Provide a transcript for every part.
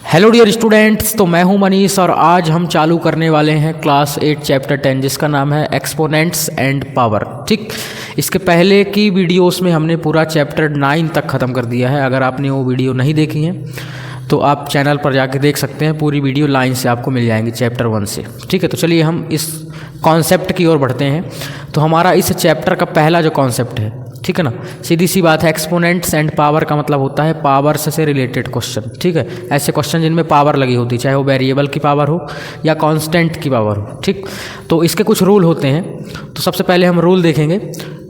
Hello dear students, तो मैं हूं मनीष और आज हम चालू करने वाले हैं क्लास 8 चैप्टर 10 जिसका नाम है एक्सपोनेंट्स एंड पावर। ठीक, इसके पहले की वीडियोस में हमने पूरा चैप्टर 9 तक ख़त्म कर दिया है। अगर आपने वो वीडियो नहीं देखी है तो आप चैनल पर जाके देख सकते हैं, पूरी वीडियो लाइन से आपको मिल जाएंगी चैप्टर 1 से। ठीक है, तो चलिए हम इस कॉन्सेप्ट की ओर बढ़ते हैं। तो हमारा इस चैप्टर का पहला जो कॉन्सेप्ट है, ठीक है ना, सीधी सी बात है, एक्सपोनेंट्स एंड पावर का मतलब होता है पावर से रिलेटेड क्वेश्चन। ठीक है, ऐसे क्वेश्चन जिनमें पावर लगी होती है, चाहे वो वेरिएबल की पावर हो या कांस्टेंट की पावर हो। ठीक, तो इसके कुछ रूल होते हैं। तो सबसे पहले हम रूल देखेंगे,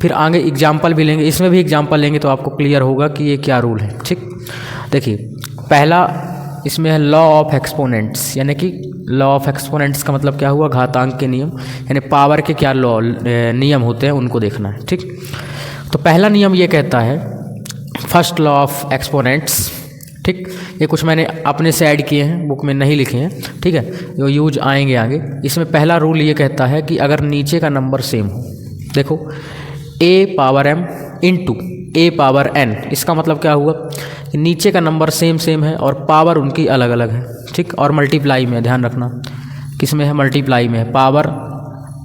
फिर आगे एग्जाम्पल भी लेंगे। इसमें भी एग्जाम्पल लेंगे तो आपको क्लियर होगा कि ये क्या रूल है। ठीक, देखिए पहला इसमें है लॉ ऑफ एक्सपोनेंट्स, यानी कि लॉ ऑफ एक्सपोनेंट्स का मतलब क्या हुआ, घातांक के नियम, यानी पावर के क्या लॉ नियम होते हैं उनको देखना है। ठीक, तो पहला नियम ये कहता है, फर्स्ट लॉ ऑफ एक्सपोनेंट्स। ठीक, ये कुछ मैंने अपने से ऐड किए हैं, बुक में नहीं लिखे हैं। ठीक है, जो यूज आएंगे आगे। इसमें पहला रूल ये कहता है कि अगर नीचे का नंबर सेम हो, देखो a power m into a power n, इसका मतलब क्या हुआ कि नीचे का नंबर सेम है और पावर उनकी अलग अलग है। ठीक, और मल्टीप्लाई में, ध्यान रखना किस में है, मल्टीप्लाई में है, पावर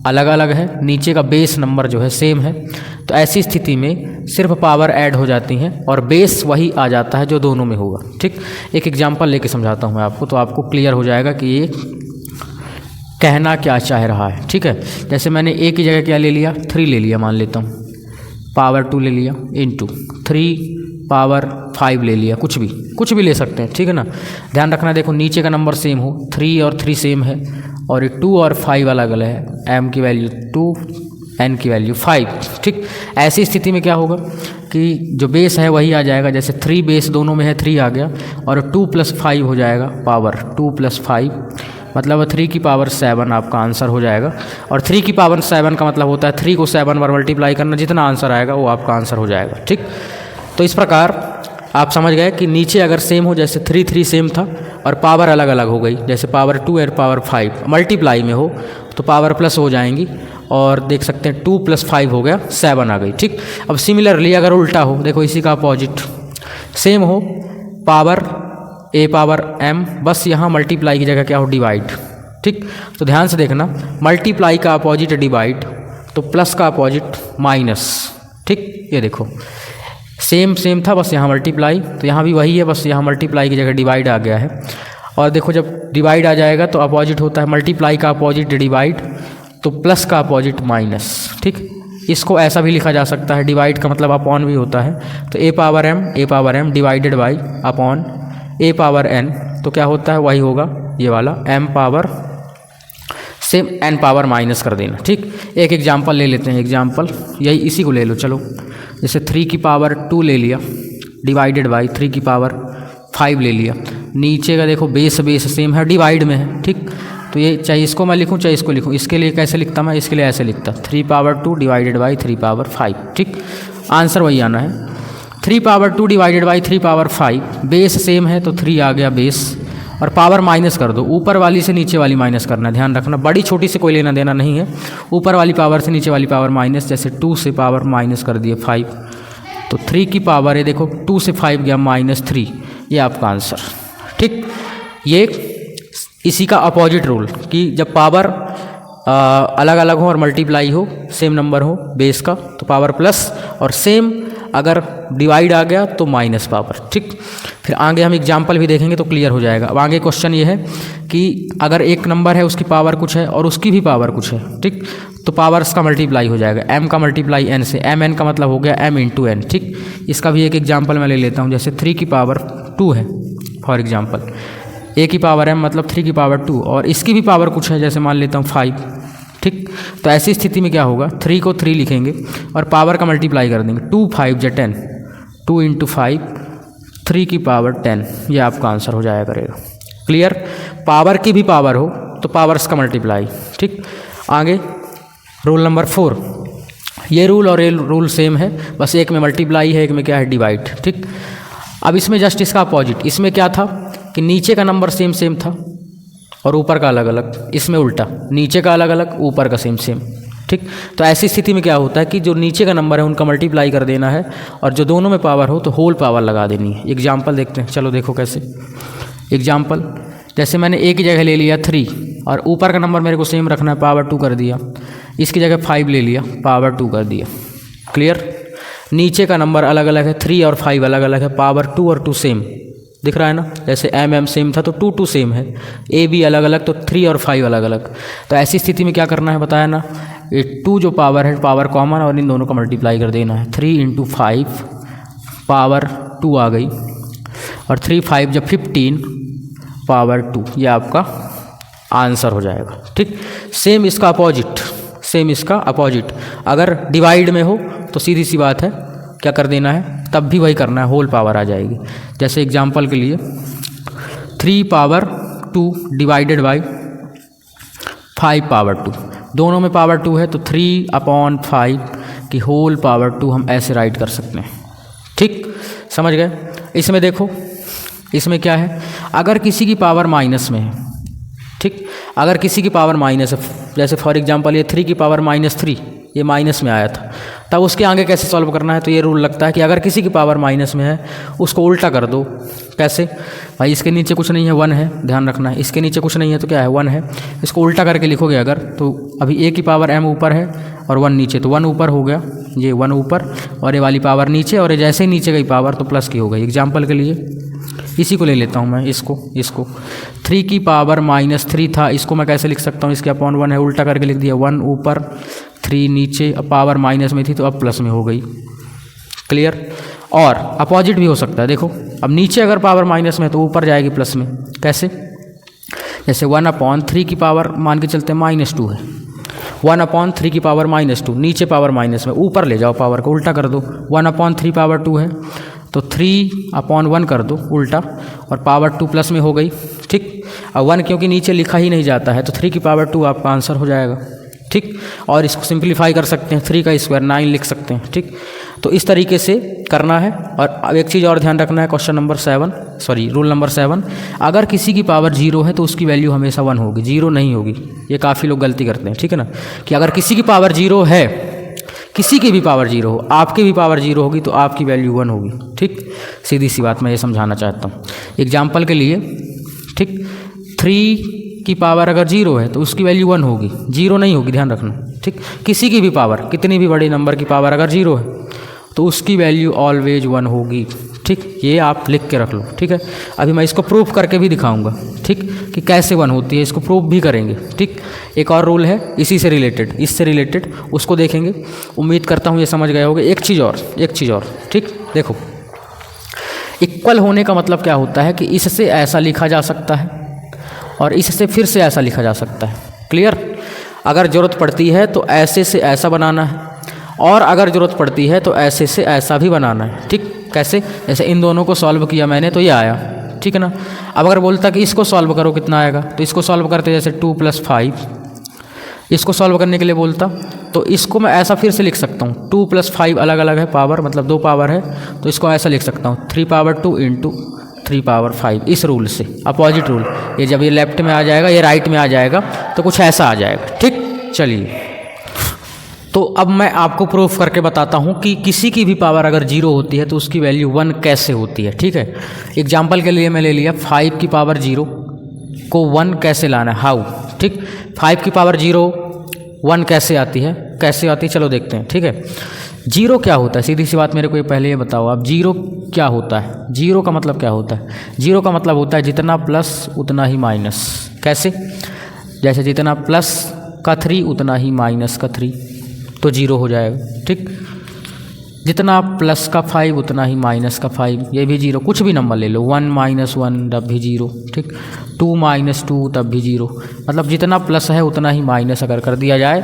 अलग अलग है, नीचे का बेस नंबर जो है सेम है। तो ऐसी स्थिति में सिर्फ पावर ऐड हो जाती हैं और बेस वही आ जाता है जो दोनों में होगा। ठीक, एक एग्जांपल लेके समझाता हूँ मैं आपको, तो आपको क्लियर हो जाएगा कि ये कहना क्या चाह रहा है। ठीक है, जैसे मैंने a की जगह क्या ले लिया, 3 ले लिया, मान लेता हूँ, पावर 2 ले लिया, इंटू 3 पावर 5 ले लिया, कुछ भी ले सकते हैं। ठीक है ना, ध्यान रखना, देखो नीचे का नंबर सेम हो, 3 और 3 सेम है और 2 और 5 अलग अलग है, m की वैल्यू 2, n की वैल्यू 5। ठीक, ऐसी स्थिति में क्या होगा कि जो बेस है वही आ जाएगा, जैसे 3 बेस दोनों में है, 3 आ गया और 2 + 5 हो जाएगा, पावर 2 + 5 मतलब 3 की पावर 7 आपका आंसर हो जाएगा। और 3 की पावर 7 का मतलब होता है 3 को 7 बार मल्टीप्लाई करना, जितना आंसर आएगा वो आपका आंसर हो जाएगा। ठीक, तो इस प्रकार आप समझ गए कि नीचे अगर सेम हो, जैसे 3 सेम था और पावर अलग अलग हो गई, जैसे पावर 2 और पावर 5 मल्टीप्लाई में हो तो पावर प्लस हो जाएंगी, और देख सकते हैं 2 + 5 हो गया, 7 आ गई। ठीक, अब सिमिलरली अगर उल्टा हो, देखो इसी का अपोजिट, सेम हो, पावर a पावर m, बस यहाँ मल्टीप्लाई की जगह क्या हो, डिवाइड। ठीक, तो ध्यान से देखना, मल्टीप्लाई का अपोजिट डिवाइड, तो प्लस का अपोजिट माइनस। ठीक, ये देखो सेम था, बस यहाँ मल्टीप्लाई, तो यहाँ भी वही है, बस यहाँ मल्टीप्लाई की जगह डिवाइड आ गया है। और देखो जब डिवाइड आ जाएगा तो अपोजिट होता है, मल्टीप्लाई का अपोजिट डिवाइड, तो प्लस का अपोजिट माइनस। ठीक, इसको ऐसा भी लिखा जा सकता है, डिवाइड का मतलब अपॉन भी होता है, तो a power m divided by upon a power n, तो क्या होता है, वही होगा ये वाला, m power same n power minus कर देना। ठीक, एक एग्जांपल ले लेते हैं, एग्जांपल यही इसी को ले लो, चलो जैसे 3 की पावर 2 ले लिया डिवाइडेड बाई 3 की पावर 5 ले लिया, नीचे का देखो बेस सेम है, डिवाइड में है। ठीक, तो ये चाहे इसको मैं लिखूं चाहे इसको लिखूं, इसके लिए कैसे लिखता मैं, इसके लिए ऐसे लिखता 3 पावर 2 डिवाइडेड बाई 3 पावर 5। ठीक, आंसर वही आना है, 3 power 2 divided by 3 power 5, base same है तो 3 आ गया बेस, और पावर माइनस कर दो, ऊपर वाली से नीचे वाली माइनस करना, ध्यान रखना, बड़ी छोटी से कोई लेना देना नहीं है, ऊपर वाली पावर से नीचे वाली पावर माइनस, जैसे 2 से पावर माइनस कर दिए 5, तो 3 की पावर है, देखो 2 से 5 गया -3, ये आपका आंसर। ठीक, ये इसी का अपोजिट रूल कि जब पावर अलग अलग हो और मल्टीप्लाई हो, सेम नंबर हो बेस का तो पावर प्लस, और सेम अगर डिवाइड आ गया तो माइनस पावर। ठीक, फिर आगे हम एग्जाम्पल भी देखेंगे तो क्लियर हो जाएगा। अब आगे क्वेश्चन ये है कि अगर एक नंबर है उसकी पावर कुछ है और उसकी भी पावर कुछ है, ठीक, तो पावर्स का मल्टीप्लाई हो जाएगा, m का मल्टीप्लाई n से, mn का मतलब हो गया m इंटू n। ठीक, इसका भी एक एग्जाम्पल मैं ले लेता हूँ, जैसे 3 की पावर 2 है फॉर एग्जाम्पल, a की पावर m मतलब 3 की पावर 2, और इसकी भी पावर कुछ है, जैसे मान लेता हूँ 5। ठीक, तो ऐसी स्थिति में क्या होगा, 3 को 3 लिखेंगे और पावर का मल्टीप्लाई कर देंगे, 2 5 × 10, 2 × 5 3 की पावर 10, ये आपका आंसर हो जाया करेगा। क्लियर, पावर की भी पावर हो तो पावर्स का मल्टीप्लाई। ठीक, आगे रूल नंबर 4, ये रूल और ये रूल सेम है, बस एक में मल्टीप्लाई है, एक में क्या है, डिवाइड। ठीक, अब इसमें जस्ट इसका अपोजिट, इसमें क्या था कि नीचे का नंबर सेम था और ऊपर का अलग अलग, इसमें उल्टा, नीचे का अलग अलग ऊपर का सेम। ठीक, तो ऐसी स्थिति में क्या होता है कि जो नीचे का नंबर है उनका मल्टीप्लाई कर देना है, और जो दोनों में पावर हो तो होल पावर लगा देनी है। एग्जाम्पल देखते हैं, चलो देखो कैसे। एग्जाम्पल, जैसे मैंने ए की जगह ले लिया 3 और ऊपर का नंबर मेरे को सेम रखना है, पावर 2 कर दिया। इसकी जगह 5 ले लिया, पावर 2 कर दिया। क्लियर? नीचे का नंबर अलग अलग है, 3 और 5 अलग अलग है, पावर 2 और 2 सेम दिख रहा है ना। जैसे एम सेम था तो 2 सेम है, ए भी अलग अलग तो 3 और 5 अलग अलग। तो ऐसी स्थिति में क्या करना है बताया ना, ये 2 जो पावर है, पावर कॉमन और इन दोनों को मल्टीप्लाई कर देना है। 3 × 5 पावर 2 आ गई और 3 5 जब 15 पावर 2, ये आपका आंसर हो जाएगा। ठीक, सेम इसका अपोजिट, अगर डिवाइड में हो तो सीधी सी बात है क्या कर देना है, तब भी वही करना है, होल पावर आ जाएगी। जैसे एग्जांपल के लिए 3 पावर 2 डिवाइडेड बाई 5 पावर 2, दोनों में पावर 2 है तो 3/5 की होल पावर 2 हम ऐसे राइट कर सकते हैं। ठीक, समझ गए? इसमें देखो, इसमें क्या है, अगर किसी की पावर माइनस में है, ठीक, अगर किसी की पावर माइनस है, जैसे फॉर एग्जांपल ये 3 की पावर -3 ये माइनस में आया था, तब उसके आगे कैसे सॉल्व करना है, तो ये रूल लगता है कि अगर किसी की पावर माइनस में है उसको उल्टा कर दो। कैसे भाई, इसके नीचे कुछ नहीं है, 1 है, ध्यान रखना है, इसके नीचे कुछ नहीं है तो क्या है, 1 है, इसको उल्टा करके लिखोगे अगर, तो अभी ए की पावर m ऊपर है और 1 नीचे, तो 1 ऊपर हो गया, ये 1 ऊपर और ये वाली पावर नीचे, और ये जैसे ही नीचे गई पावर तो प्लस की हो गई। एग्जाम्पल के लिए इसी को ले लेता हूँ मैं, इसको 3 की पावर -3 था, इसको मैं कैसे लिख सकता हूँ, इसके अपॉन 1 है, उल्टा करके लिख दिया, 1 ऊपर 3 नीचे, अब पावर माइनस में थी तो अब प्लस में हो गई। क्लियर? और अपोजिट भी हो सकता है, देखो अब नीचे अगर पावर माइनस में है तो ऊपर जाएगी प्लस में। कैसे? जैसे 1/3 की पावर मान के चलते -2 है, 1/3 की पावर -2, नीचे पावर माइनस में, ऊपर ले जाओ पावर को, उल्टा कर दो, 1/3 पावर 2 है तो 3/1 कर दो उल्टा और पावर 2 प्लस में हो गई। ठीक, अब 1 क्योंकि नीचे लिखा ही नहीं जाता है तो 3 की पावर 2 आपका आंसर हो जाएगा। ठीक, और इसको सिंप्लीफाई कर सकते हैं, 3 का स्क्वायर 9 लिख सकते हैं। ठीक, तो इस तरीके से करना है। और अब एक चीज़ और ध्यान रखना है, रूल नंबर 7, अगर किसी की पावर 0 है तो उसकी वैल्यू हमेशा 1 होगी, 0 नहीं होगी। ये काफ़ी लोग गलती करते हैं, ठीक है ना, कि अगर किसी की पावर 0 है, किसी की भी पावर 0 हो, आपकी भी पावर 0 होगी तो आपकी वैल्यू 1 होगी। ठीक, सीधी सी बात मैं ये समझाना चाहता हूँ। एग्जाम्पल के लिए, ठीक, 3 की पावर अगर 0 है तो उसकी वैल्यू 1 होगी, 0 नहीं होगी, ध्यान रखना। ठीक, किसी की भी पावर, कितनी भी बड़े नंबर की पावर अगर 0 है तो उसकी वैल्यू ऑलवेज 1 होगी। ठीक, ये आप लिख के रख लो। ठीक है, अभी मैं इसको प्रूफ करके भी दिखाऊंगा, ठीक, कि कैसे 1 होती है, इसको प्रूफ भी करेंगे। ठीक, एक और रूल है इसी से रिलेटेड, इससे रिलेटेड, उसको देखेंगे। उम्मीद करता हूँ ये समझ गए होंगे। एक चीज़ और, ठीक, देखो, इक्वल होने का मतलब क्या होता है कि इससे ऐसा लिखा जा सकता है और इससे फिर से ऐसा लिखा जा सकता है। क्लियर? अगर ज़रूरत पड़ती है तो ऐसे से ऐसा बनाना है और अगर ज़रूरत पड़ती है तो ऐसे से ऐसा भी बनाना है। ठीक, कैसे? जैसे इन दोनों को सॉल्व किया मैंने तो ये आया, ठीक है ना। अब अगर बोलता कि इसको सॉल्व करो कितना आएगा, तो इसको सॉल्व करते जैसे 2 + 5, इसको सॉल्व करने के लिए बोलता तो इसको मैं ऐसा फिर से लिख सकता हूँ, 2 + 5 अलग अलग है पावर, मतलब 2 पावर है, तो इसको ऐसा लिख सकता हूँ 3/2 × 3/5, इस रूल से, अपोजिट रूल। ये जब ये लेफ्ट में आ जाएगा, ये राइट में आ जाएगा तो कुछ ऐसा आ जाएगा। ठीक, चलिए, तो अब मैं आपको प्रूफ करके बताता हूँ कि किसी की भी पावर अगर 0 होती है तो उसकी वैल्यू 1 कैसे होती है। ठीक है, एग्जाम्पल के लिए मैं ले लिया 5 की पावर 0 को 1 कैसे लाना है, हाउ। ठीक, 5 की पावर 0 1 कैसे आती है, चलो देखते हैं। ठीक है, 0 क्या होता है, सीधी सी बात मेरे को ये पहले ये बताओ आप, 0 क्या होता है? 0 का मतलब क्या होता है? 0 का मतलब होता है जितना प्लस उतना ही माइनस। कैसे? जैसे जितना प्लस का 3 उतना ही माइनस का 3, तो 0 हो जाएगा। ठीक, जितना प्लस का 5 उतना ही माइनस का 5, ये भी 0। कुछ भी नंबर ले लो, 1 - 1 तब भी 0। ठीक, 2 - 2 तब भी 0। मतलब जितना प्लस है उतना ही माइनस अगर कर दिया जाए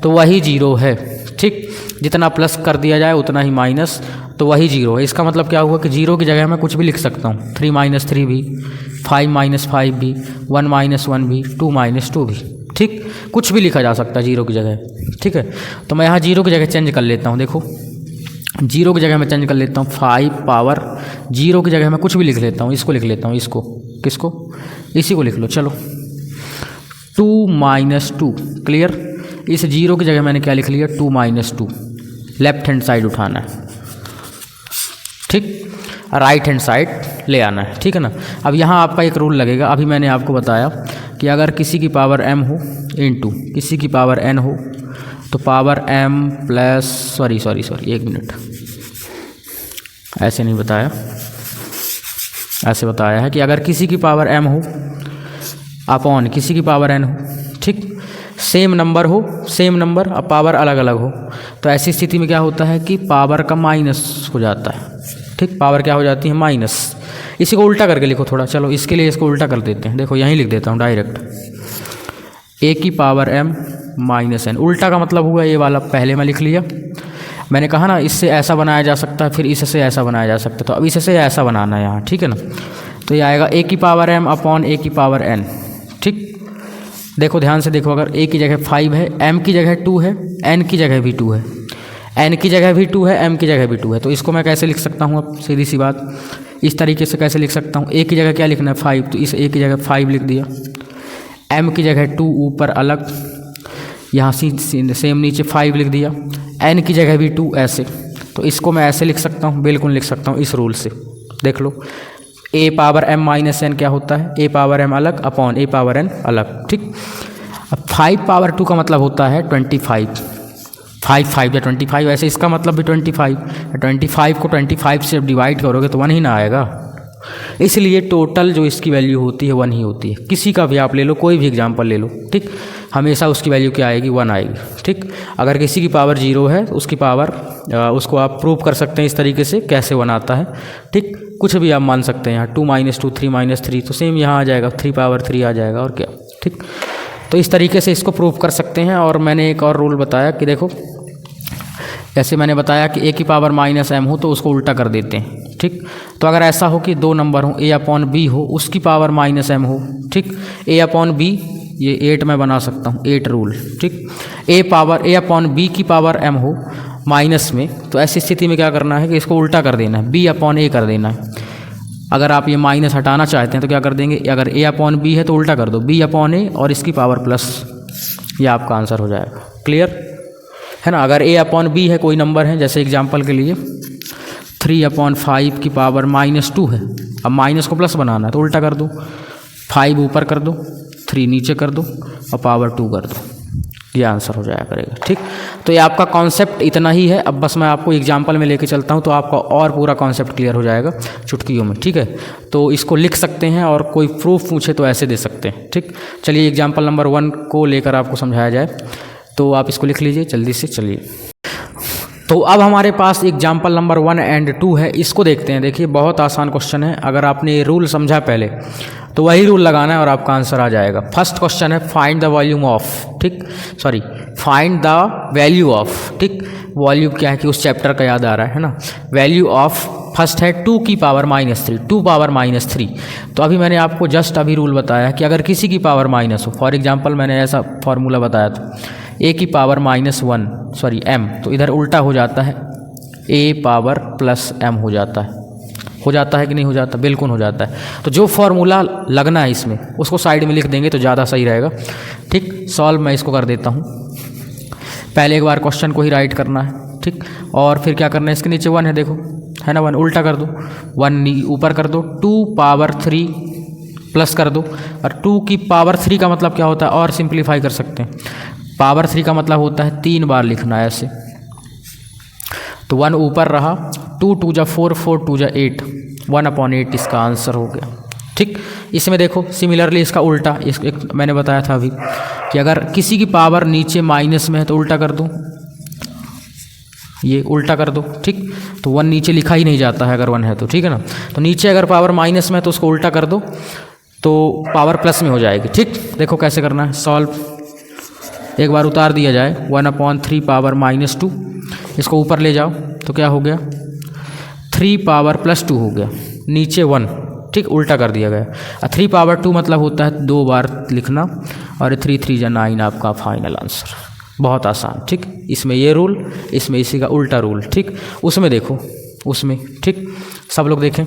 तो वही 0 है। ठीक, जितना प्लस कर दिया जाए उतना ही माइनस तो वही 0 है। इसका मतलब क्या हुआ कि 0 की जगह मैं कुछ भी लिख सकता हूँ, 3 - 3 भी, 5 - 5 भी, 1 - 1 भी, 2 - 2 भी। ठीक, कुछ भी लिखा जा सकता है 0 की जगह। ठीक है, तो मैं यहाँ 0 की जगह चेंज कर लेता हूँ। देखो, 0 की जगह मैं चेंज कर लेता हूँ 5 पावर 0 की जगह मैं कुछ भी लिख लेता हूँ, इसको लिख लेता हूँ, इसको, किसको, इसी को लिख लो। चलो, 2 - 2। क्लियर? इस 0 की जगह मैंने क्या लिख लिया, 2 - 2। लेफ्ट हैंड साइड उठाना है। ठीक, राइट हैंड साइड ले आना है, ठीक है ना। अब यहाँ आपका एक रूल लगेगा, अभी मैंने आपको बताया कि अगर किसी की पावर m हो इंटू किसी की पावर n हो तो पावर m प्लस सॉरी एक मिनट, ऐसे नहीं बताया, ऐसे बताया है कि अगर किसी की पावर m हो अपॉन किसी की पावर n हो, ठीक, सेम नंबर हो, सेम नंबर, अब पावर अलग अलग हो, तो ऐसी स्थिति में क्या होता है कि पावर का माइनस हो जाता है, ठीक, पावर क्या हो जाती है माइनस। इसी को उल्टा करके लिखो थोड़ा, चलो इसके लिए इसको उल्टा कर देते हैं, देखो यहीं लिख देता हूँ डायरेक्ट, a की पावर m माइनस n। उल्टा का मतलब हुआ ये वाला पहले मैं लिख लिया, मैंने कहा ना इससे ऐसा बनाया जा सकता है, फिर इससे ऐसा बनाया जा सकता है, तो अब इससे ऐसा बनाना है यहाँ, ठीक है ना। तो ये आएगा a की पावर m अपॉन a की पावर n, ठीक। देखो ध्यान से देखो, अगर a की जगह 5 है, m की जगह 2 है, n की जगह भी 2 है, n की जगह भी 2 है, m की जगह भी 2 है, तो इसको मैं कैसे लिख सकता हूँ, अब सीधी सी बात, इस तरीके से कैसे लिख सकता हूँ, a की जगह क्या लिखना है 5, तो इस a की जगह 5 लिख दिया, m की जगह 2 ऊपर अलग, यहाँ सेम नीचे 5 लिख दिया, n की जगह भी 2 ऐसे, तो इसको मैं ऐसे लिख सकता हूँ, बिल्कुल लिख सकता हूँ इस रूल से, देख लो a power m minus n क्या होता है, a पावर m अलग अपॉन a पावर n अलग, ठीक। अब 5 पावर 2 का मतलब होता है 25, 5 या 25, ऐसे इसका मतलब भी 25, 25 को 25 से डिवाइड करोगे तो 1 ही ना आएगा, इसलिए टोटल जो इसकी वैल्यू होती है 1 ही होती है। किसी का भी आप ले लो, कोई भी एग्जांपल ले लो, ठीक, हमेशा उसकी वैल्यू क्या आएगी 1 आएगी, ठीक। अगर किसी की पावर 0 है तो उसकी पावर उसको आप प्रूव कर सकते हैं इस तरीके से, कैसे 1 आता है, ठीक, कुछ भी आप मान सकते हैं, यहाँ 2 - 2 3 - 3, तो सेम यहाँ आ जाएगा 3 पावर 3 आ जाएगा, और क्या, ठीक। तो इस तरीके से इसको प्रूव कर सकते हैं। और मैंने एक और रूल बताया कि देखो, जैसे मैंने बताया कि a की पावर माइनस m हो तो उसको उल्टा कर देते हैं, ठीक। तो अगर ऐसा हो कि 2 नंबर हो, a अपॉन b हो, उसकी पावर माइनस m हो, ठीक, a अपॉन b, ये 8 मैं बना सकता हूँ, 8 रूल, ठीक, a अपॉन b की पावर m हो माइनस में, तो ऐसी स्थिति में क्या करना है कि इसको उल्टा कर देना है, b अपॉन a कर देना है। अगर आप ये माइनस हटाना चाहते हैं तो क्या कर देंगे, अगर a अपॉन b है तो उल्टा कर दो, b अपॉन a और इसकी पावर प्लस, ये आपका आंसर हो जाएगा, क्लियर है ना। अगर a अपॉन b है, कोई नंबर है, जैसे एग्जांपल के लिए 3/5 की पावर -2 है, अब माइनस को प्लस बनाना है तो उल्टा कर दो, 5 ऊपर कर दो, 3 नीचे कर दो और पावर 2 कर दो, ये आंसर हो जाया करेगा, ठीक। तो ये आपका कॉन्सेप्ट इतना ही है। अब बस मैं आपको एग्जांपल में लेके चलता हूँ तो आपका और पूरा कॉन्सेप्ट क्लियर हो जाएगा चुटकियों में, ठीक है। तो इसको लिख सकते हैं और कोई प्रूफ पूछे तो ऐसे दे सकते हैं, ठीक। चलिए एग्जांपल नंबर 1 को लेकर आपको समझाया जाए, तो आप इसको लिख लीजिए जल्दी से, चलिए। तो अब हमारे पास एग्जाम्पल नंबर 1 और 2 है, इसको देखते हैं। देखिए बहुत आसान क्वेश्चन है, अगर आपने ये रूल समझा पहले तो वही रूल लगाना है और आपका आंसर आ जाएगा। फर्स्ट क्वेश्चन है फाइंड द वॉल्यूम ऑफ, ठीक, sorry find the value of, ठीक, वॉल्यूम क्या है कि उस चैप्टर का याद आ रहा है ना। वैल्यू ऑफ फर्स्ट है 2 की पावर -3, 2 पावर -3। तो अभी मैंने आपको जस्ट अभी रूल बताया कि अगर किसी की पावर माइनस हो, फॉर एग्जाम्पल मैंने ऐसा फॉर्मूला बताया था, a की पावर -1 सॉरी m, तो इधर उल्टा हो जाता है, a पावर प्लस m हो जाता है कि नहीं हो जाता, बिल्कुल हो जाता है। तो जो फॉर्मूला लगना है इसमें उसको साइड में लिख देंगे तो ज़्यादा सही रहेगा, ठीक। सॉल्व मैं इसको कर देता हूँ, पहले एक बार क्वेश्चन को ही राइट करना है, ठीक, और फिर क्या करना है, इसके नीचे 1 है, देखो है ना 1, उल्टा कर दो, 1 ऊपर कर दो, 2 पावर 3 प्लस कर दो, और 2 की पावर 3 का मतलब क्या होता है, और सिंप्लीफाई कर सकते हैं, पावर 3 का मतलब होता है 3 बार लिखना है ऐसे, तो 1 ऊपर रहा, 2 × 2 = 4, 4 × 2 = 8, 1/8 इसका आंसर हो गया, ठीक। इसमें देखो सिमिलरली इसका उल्टा, एक मैंने बताया था अभी कि अगर किसी की पावर नीचे माइनस में है तो उल्टा कर दो, ये उल्टा कर दो, ठीक। तो 1 नीचे लिखा ही नहीं जाता है अगर 1 है तो, ठीक है ना। तो नीचे अगर पावर माइनस में है तो उसको उल्टा कर दो तो पावर प्लस में हो जाएगी, ठीक। देखो कैसे करना है, सॉल्व एक बार उतार दिया जाए, 1/3 पावर -2, इसको ऊपर ले जाओ तो क्या हो गया, 3 पावर +2 हो गया, नीचे 1, ठीक, उल्टा कर दिया गया। 3 पावर 2 मतलब होता है 2 बार लिखना, और 3 × 3 = 9 आपका फाइनल आंसर। बहुत आसान, ठीक। इसमें ये रूल, इसमें इसी का उल्टा रूल, ठीक। उसमें देखो, उसमें, ठीक, सब लोग देखें।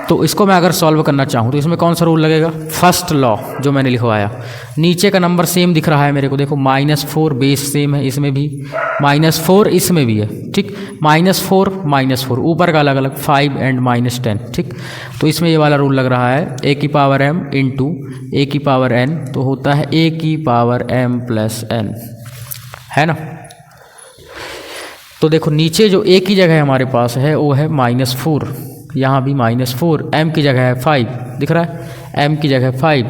तो तो इसको मैं अगर सॉल्व करना चाहूँ तो इसमें कौन सा रूल लगेगा, फर्स्ट लॉ जो मैंने लिखवाया। नीचे का नंबर सेम दिख रहा है मेरे को, देखो -4 बेस सेम है, इसमें भी -4 इसमें भी है, ठीक, -4 ऊपर का अलग अलग 5 एंड -10, ठीक। तो इसमें ये वाला रूल लग रहा है a की पावर m इंटू a की पावर n, तो होता है a की पावर m प्लस n, है ना। तो देखो नीचे जो a की जगह हमारे पास है वो है -4, यहाँ भी -4, m की जगह है 5 दिख रहा है, m की जगह 5,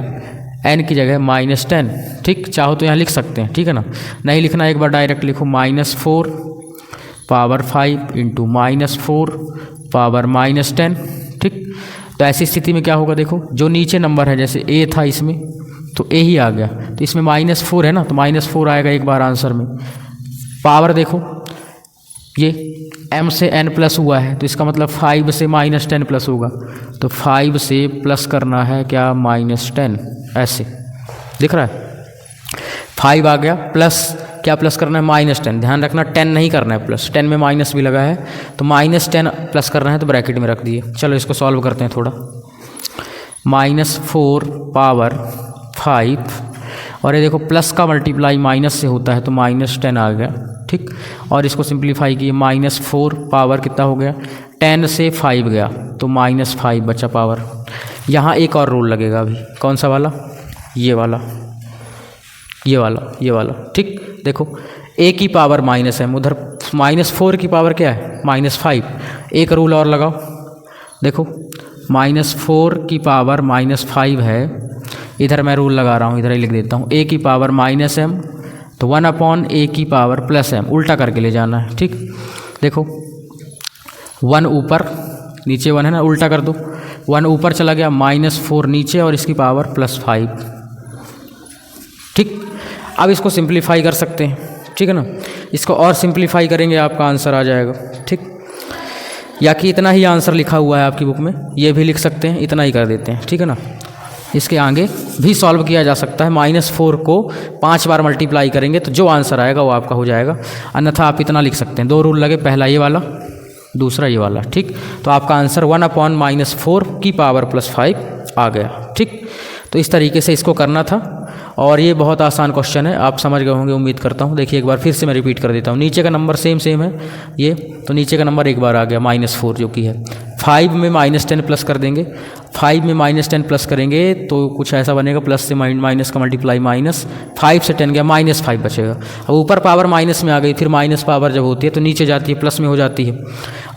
n की जगह -10, ठीक। चाहो तो यहाँ लिख सकते हैं, ठीक है ना, नहीं लिखना एक बार डायरेक्ट लिखो -4 पावर 5 इंटू -4 पावर -10, ठीक। तो ऐसी स्थिति में क्या होगा, देखो जो नीचे नंबर है जैसे a था इसमें तो a ही आ गया, तो इसमें -4 है ना, तो -4 आएगा एक बार आंसर में। पावर देखो ये m से n प्लस हुआ है तो इसका मतलब 5 से -10 प्लस होगा, तो 5 से प्लस करना है क्या, -10, ऐसे दिख रहा है, 5 आ गया प्लस क्या प्लस करना है, -10, ध्यान रखना 10 नहीं करना है प्लस, 10 में माइनस भी लगा है तो -10 प्लस करना है, तो ब्रैकेट में रख दिए। चलो इसको सॉल्व करते हैं थोड़ा, -4 पावर 5, और ये देखो प्लस का मल्टीप्लाई माइनस से होता है तो -10 आ गया, ठीक। और इसको सिंप्लीफाई किए, -4 पावर कितना हो गया, 10 से 5 गया तो -5 बचा पावर। यहाँ एक और रूल लगेगा अभी, कौन सा वाला, ये वाला, ये वाला, ये वाला, ठीक। देखो a की पावर -m, उधर -4 की पावर क्या है, -5, एक रूल और लगाओ, देखो -4 की पावर -5 है, इधर मैं रूल लगा रहा हूँ, इधर ही लिख देता हूँ, a की पावर -m तो 1/a की पावर +m, उल्टा करके ले जाना है, ठीक। देखो 1 ऊपर, नीचे 1 है ना, उल्टा कर दो, 1 ऊपर चला गया, -4 नीचे और इसकी पावर +5, ठीक। अब इसको सिंप्लीफाई कर सकते हैं, ठीक है ना, इसको और सिंप्लीफाई करेंगे आपका आंसर आ जाएगा, ठीक। या कि इतना ही आंसर लिखा हुआ है आपकी बुक में, ये भी लिख सकते हैं, इतना ही कर देते हैं, ठीक है ना। इसके आगे भी सॉल्व किया जा सकता है, -4 को 5 बार मल्टीप्लाई करेंगे तो जो आंसर आएगा वो आपका हो जाएगा, अन्यथा आप इतना लिख सकते हैं। 2 रूल लगे, पहला ये वाला, दूसरा ये वाला, ठीक। तो आपका आंसर 1/-4 की पावर +5 आ गया, ठीक। तो इस तरीके से इसको करना था और ये बहुत आसान क्वेश्चन है, आप समझ गए होंगे उम्मीद करता हूँ। देखिए एक बार फिर से मैं रिपीट कर देता हूँ, नीचे का नंबर सेम है ये, तो नीचे का नंबर एक बार आ गया -4 जो कि है, 5 में -10 प्लस कर देंगे, 5 में -10 प्लस करेंगे तो कुछ ऐसा बनेगा, प्लस से माइनस का मल्टीप्लाई माइनस, 5 से 10 गया, -5 बचेगा। अब ऊपर पावर माइनस में आ गई, फिर माइनस पावर जब होती है तो नीचे जाती है, प्लस में हो जाती है,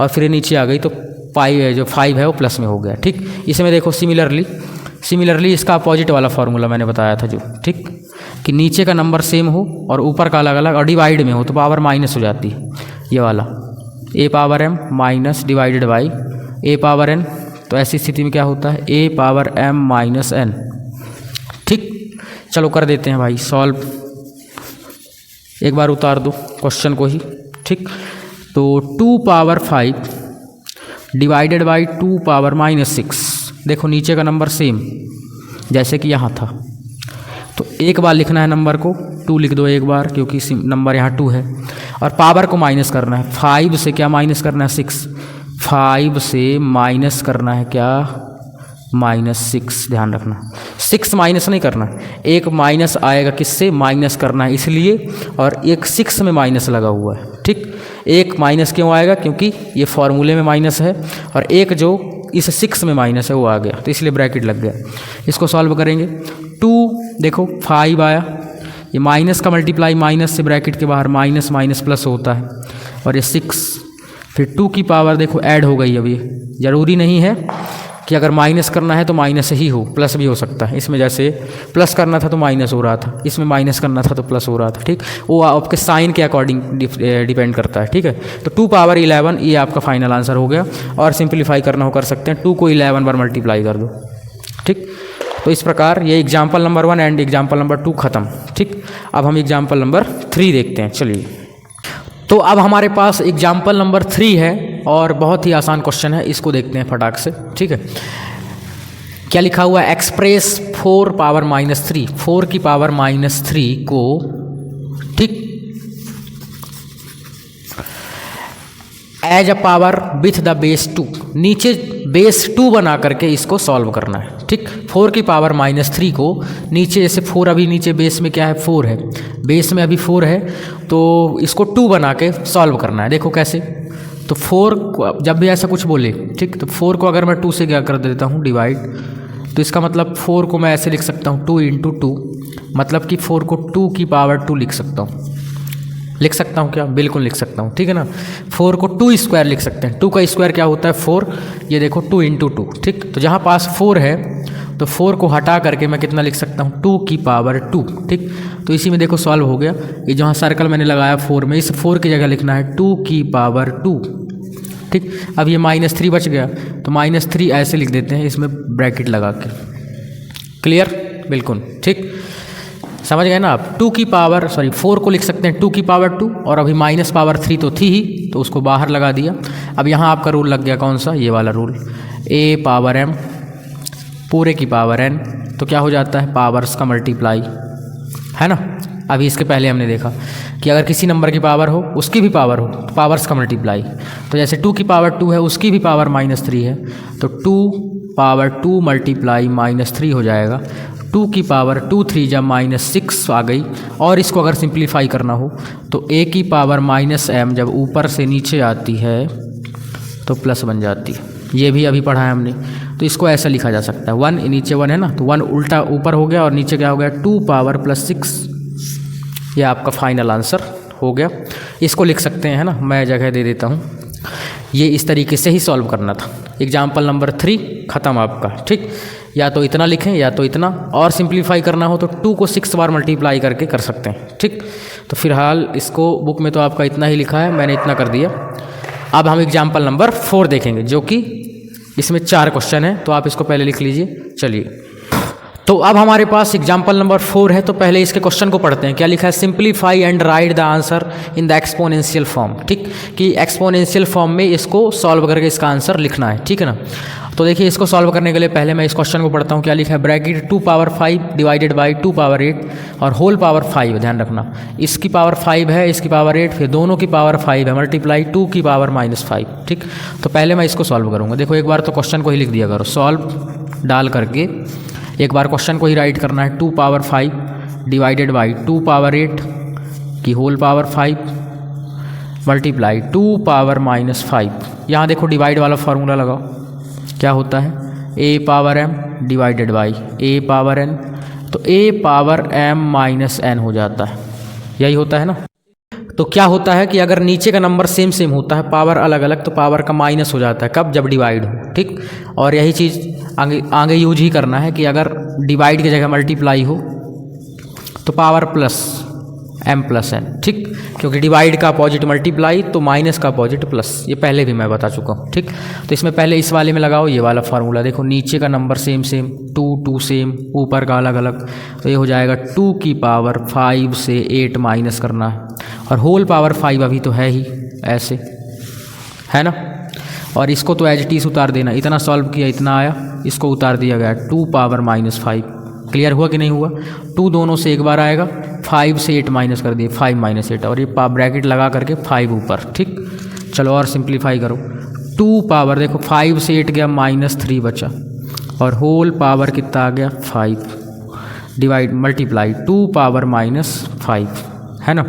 और फिर नीचे आ गई तो 5 है वो प्लस में हो गया, ठीक। इसमें देखो सिमिलरली इसका अपोजिट वाला फार्मूला मैंने बताया था जो, ठीक, कि नीचे का नंबर सेम हो और ऊपर का अलग अलग और डिवाइड में हो तो पावर माइनस हो जाती है, ये वाला a power m minus divided by a power n, तो ऐसी स्थिति में क्या होता है, a power m minus n, ठीक। चलो कर देते हैं भाई सॉल्व, एक बार उतार दो क्वेश्चन को ही, ठीक। तो 2 पावर 5 डिवाइडेड बाई 2 पावर -6, देखो नीचे का नंबर सेम जैसे कि यहाँ था, तो एक बार लिखना है नंबर को, 2 लिख दो एक बार क्योंकि नंबर यहाँ 2 है, और पावर को माइनस करना है, 5 से क्या माइनस करना है, 6, 5 से माइनस करना है क्या, -6, ध्यान रखना 6 माइनस नहीं करना, एक माइनस आएगा किससे, माइनस करना है इसलिए, और एक 6 में माइनस लगा हुआ है, ठीक। एक माइनस क्यों आएगा, क्योंकि ये फॉर्मूले में माइनस है, और एक जो इस 6 में माइनस है वो आ गया, तो इसलिए ब्रैकेट लग गया। इसको सॉल्व करेंगे, 2 देखो 5 आया, ये माइनस का मल्टीप्लाई माइनस से ब्रैकेट के बाहर माइनस प्लस होता है, और ये 6, फिर 2 की पावर देखो ऐड हो गई। अब ये ज़रूरी नहीं है कि अगर माइनस करना है तो माइनस ही हो, प्लस भी हो सकता है, इसमें जैसे प्लस करना था तो माइनस हो रहा था, इसमें माइनस करना था तो प्लस हो रहा था, ठीक। वो आपके साइन के अकॉर्डिंग डिपेंड करता है, ठीक है। तो 2 पावर 11 ये आपका फाइनल आंसर हो गया, और सिंप्लीफाई करना हो कर सकते हैं, 2 को 11 बार मल्टीप्लाई कर दो, ठीक। तो इस प्रकार ये example number 1 and example number 2 खत्म, ठीक। अब हम एग्जाम्पल नंबर 3 देखते हैं, चलिए। तो अब हमारे पास एग्जाम्पल नंबर 3 है और बहुत ही आसान क्वेश्चन है, इसको देखते हैं फटाक से, ठीक है। क्या लिखा हुआ है, एक्सप्रेस 4 पावर -3, 4 की पावर -3 को, ठीक, as a power with the base 2, नीचे बेस 2 बना करके इसको सॉल्व करना है। ठीक, 4 की पावर -3 को नीचे, जैसे 4 अभी नीचे बेस में क्या है 4 है, बेस में अभी 4 है, तो इसको 2 बना के सॉल्व करना है। देखो कैसे, तो 4 को जब भी ऐसा कुछ बोले, ठीक, तो 4 को अगर मैं 2 से क्या कर देता हूँ डिवाइड, तो इसका मतलब 4 को मैं ऐसे लिख सकता हूँ 2 × 2, मतलब कि 4 को 2 की पावर 2 लिख सकता हूँ। लिख सकता हूँ क्या? बिल्कुल लिख सकता हूँ, ठीक है ना। 4 को 2 स्क्वायर लिख सकते हैं। 2 का स्क्वायर क्या होता है 4, ये देखो 2 × 2, ठीक। तो जहाँ पास 4 है तो 4 को हटा करके मैं कितना लिख सकता हूँ 2 की पावर 2, ठीक। तो इसी में देखो सॉल्व हो गया। ये जहाँ सर्कल मैंने लगाया 4 में, इस 4 की जगह लिखना है 2 की पावर 2, ठीक। अब ये -3 बच गया, तो -3 ऐसे लिख देते हैं इसमें ब्रैकेट लगा के। क्लियर? बिल्कुल, ठीक, समझ गए ना आप। 2 की पावर 4 को लिख सकते हैं 2 की पावर 2, और अभी -3 तो थी ही, तो उसको बाहर लगा दिया। अब यहाँ आपका रूल लग गया कौन सा, ये वाला रूल, a पावर m पूरे की पावर n, तो क्या हो जाता है पावर्स का मल्टीप्लाई, है ना। अभी इसके पहले हमने देखा कि अगर किसी नंबर की पावर हो, उसकी भी पावर हो, तो पावर्स का मल्टीप्लाई। तो जैसे 2 की पावर 2 है, उसकी भी पावर -3 है, तो 2 पावर 2 मल्टीप्लाई -3 हो जाएगा। 2 की पावर 2 3 जब -6 आ गई, और इसको अगर सिंप्लीफाई करना हो तो a की पावर -m जब ऊपर से नीचे आती है तो प्लस बन जाती है। ये भी अभी पढ़ा है हमने, तो इसको ऐसा लिखा जा सकता है 1 नीचे 1 है ना, तो 1 उल्टा ऊपर हो गया और नीचे क्या हो गया 2 पावर +6। ये आपका फाइनल आंसर हो गया। इसको लिख सकते हैं, है ना, मैं जगह दे देता हूँ। ये इस तरीके से ही सॉल्व करना था। एग्जाम्पल नंबर 3 ख़त्म आपका, ठीक। या तो इतना लिखें या तो इतना, और सिंप्लीफाई करना हो तो 2 को 6 बार मल्टीप्लाई करके कर सकते हैं, ठीक। तो फिलहाल इसको बुक में तो आपका इतना ही लिखा है, मैंने इतना कर दिया। अब हम एग्जाम्पल नंबर 4 देखेंगे, जो कि इसमें 4 क्वेश्चन है, तो आप इसको पहले लिख लीजिए। चलिए, तो अब हमारे पास एग्जाम्पल नंबर 4 है, तो पहले इसके क्वेश्चन को पढ़ते हैं। क्या लिखा है, simplify and right the answer in the exponential form, ठीक, कि एक्सपोनेंशियल फॉर्म में इसको सॉल्व करके इसका आंसर लिखना है, ठीक है ना। तो देखिए, इसको सॉल्व करने के लिए पहले मैं इस क्वेश्चन को पढ़ता हूँ। क्या लिखा है, bracket 2 power 5 divided by 2 power 8 और होल पावर 5, ध्यान रखना इसकी पावर 5 है, इसकी पावर 8, फिर दोनों की पावर 5 है, मल्टीप्लाई 2 की पावर -5, ठीक। तो पहले मैं इसको सॉल्व करूँगा। देखो, एक बार तो क्वेश्चन को ही लिख दिया करो, सॉल्व डाल करके एक बार क्वेश्चन को ही राइट करना है। 2 पावर 5 डिवाइडेड बाई 2 पावर 8 की होल पावर 5 मल्टीप्लाई 2 पावर -5। यहाँ देखो डिवाइड वाला फार्मूला लगाओ, क्या होता है a power m divided by a power n, तो a पावर m -n हो जाता है, यही होता है ना। तो क्या होता है कि अगर नीचे का नंबर सेम होता है, पावर अलग अलग, तो पावर का माइनस हो जाता है, कब, जब डिवाइड हो, ठीक। और यही चीज़ आगे यूज ही करना है कि अगर डिवाइड की जगह मल्टीप्लाई हो तो पावर प्लस m+n, ठीक, क्योंकि डिवाइड का अपोजिट मल्टीप्लाई, तो माइनस का अपोजिट प्लस, ये पहले भी मैं बता चुका हूँ, ठीक। तो इसमें पहले इस वाले में लगाओ ये वाला फार्मूला। देखो, नीचे का नंबर सेम 2 सेम, ऊपर का अलग अलग, तो ये हो जाएगा 2 की पावर 5 से 8 माइनस करना है, और होल पावर 5 अभी तो है ही ऐसे, है ना। और इसको तो एज इट इज उतार देना, इतना सॉल्व किया, इतना आया, इसको उतार दिया गया 2 पावर -5। क्लियर हुआ कि नहीं हुआ? 2 दोनों से एक बार आएगा, 5 से 8 माइनस कर दिए, 5 - 8, और ये ब्रैकेट लगा करके 5 ऊपर, ठीक। चलो और सिंप्लीफाई करो। 2 पावर, देखो 5 से 8 गया -3 बचा, और होल पावर कितना आ गया 5 डिवाइड मल्टीप्लाई 2 पावर -5, है ना।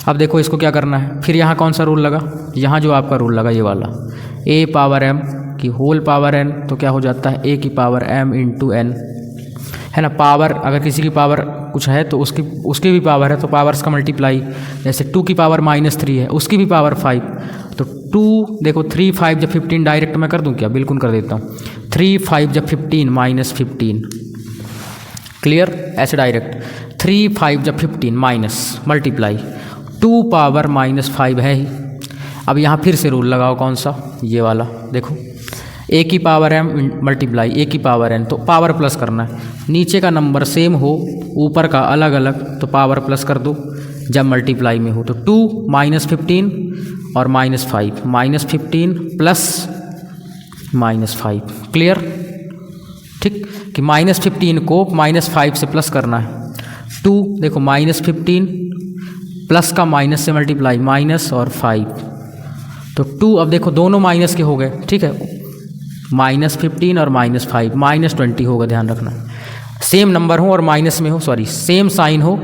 अब देखो इसको क्या करना है, फिर यहाँ कौन सा रूल लगा, यहाँ जो आपका रूल लगा ये वाला, a पावर m की होल पावर n, तो क्या हो जाता है a की पावर m × n, है ना। पावर अगर किसी की पावर कुछ है तो उसकी भी पावर है, तो पावर्स का मल्टीप्लाई, जैसे 2 की पावर -3 है, उसकी भी पावर 5, तो 2 देखो 3 5 जब 15, डायरेक्ट मैं कर दूं क्या, बिल्कुल कर देता हूँ। 3 5 जब 15 -15, क्लियर, ऐसे डायरेक्ट 3 5 जब 15 माइनस मल्टीप्लाई 2 पावर -5 है ही। अब यहाँ फिर से रूल लगाओ, कौन सा, ये वाला, देखो a की पावर m मल्टीप्लाई a की पावर n, तो पावर प्लस करना है, नीचे का नंबर सेम हो, ऊपर का अलग अलग, तो पावर प्लस कर दो जब मल्टीप्लाई में हो। तो 2 -15 और -5, -15 प्लस -5, क्लियर, ठीक, कि -15 को -5 से प्लस करना है। 2 देखो -15 प्लस का माइनस से मल्टीप्लाई, माइनस और 5, तो 2 अब देखो दोनों माइनस के हो गए, ठीक है, -15 और -5 -20 होगा, ध्यान रखना। सेम नंबर हो और माइनस में हो, सॉरी सेम साइन हो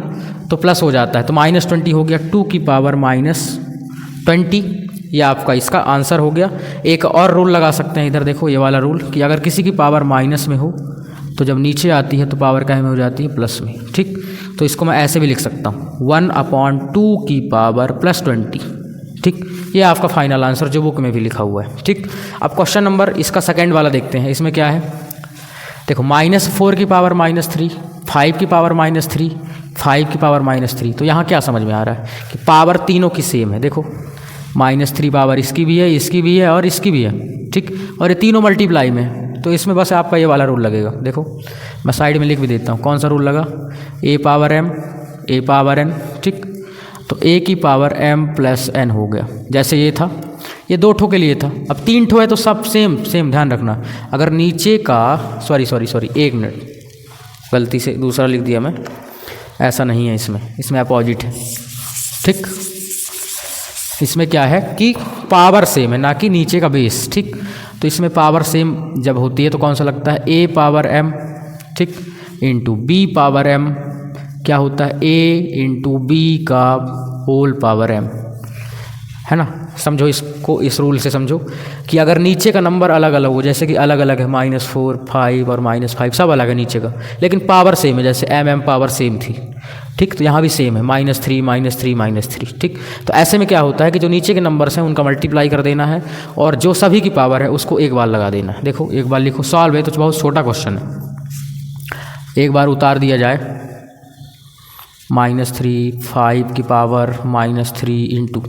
तो प्लस हो जाता है, तो -20 हो गया, 2 की पावर -20, ये आपका इसका आंसर हो गया। एक और रूल लगा सकते हैं इधर, देखो ये वाला रूल कि अगर किसी की पावर माइनस में हो तो जब नीचे आती है तो पावर क्या में हो जाती है, प्लस में, ठीक। तो इसको मैं ऐसे भी लिख सकता हूँ 1/2 की पावर +20, ठीक। ये आपका फाइनल आंसर जो बुक में भी लिखा हुआ है, ठीक। अब क्वेश्चन नंबर इसका सेकंड वाला देखते हैं, इसमें क्या है, देखो -4 की पावर -3, 5 की पावर -3, 5 की पावर -3। तो यहाँ क्या समझ में आ रहा है कि पावर तीनों की सेम है, देखो -3 पावर इसकी भी है, इसकी भी है और इसकी भी है, ठीक। और ये तीनों मल्टीप्लाई में है, तो इसमें बस आपका ये वाला रूल लगेगा। देखो मैं साइड में लिख भी देता हूँ, कौन सा रूल लगा, a power m a power n, ठीक। तो a की पावर m + n हो गया, जैसे ये था, ये 2 ठो के लिए था, अब 3 ठो है तो सब सेम सेम, ध्यान रखना। अगर नीचे का सॉरी 1 मिनट, गलती से दूसरा लिख दिया मैं, ऐसा नहीं है, इसमें अपोजिट है, ठीक। इसमें क्या है कि पावर सेम है, ना कि नीचे का बेस, ठीक। तो इसमें पावर सेम जब होती है तो कौन सा लगता है, a पावर m, ठीक, इंटू b पावर m, क्या होता है a इंटू b का होल पावर m, है ना। समझो इसको, इस रूल से समझो कि अगर नीचे का नंबर अलग अलग हो, जैसे कि अलग अलग है -4, 5 और -5 सब अलग है नीचे का, लेकिन पावर सेम है, जैसे m पावर सेम थी, ठीक। तो यहाँ भी सेम है -3 -3 -3, ठीक। तो ऐसे में क्या होता है कि जो नीचे के नंबर्स हैं उनका मल्टीप्लाई कर देना है और जो सभी की पावर है उसको एक बार लगा देना है। देखो एक बार लिखो, सॉल्व है तो बहुत छोटा क्वेश्चन है, एक बार उतार दिया जाए, -3 5 की पावर -3 इंटू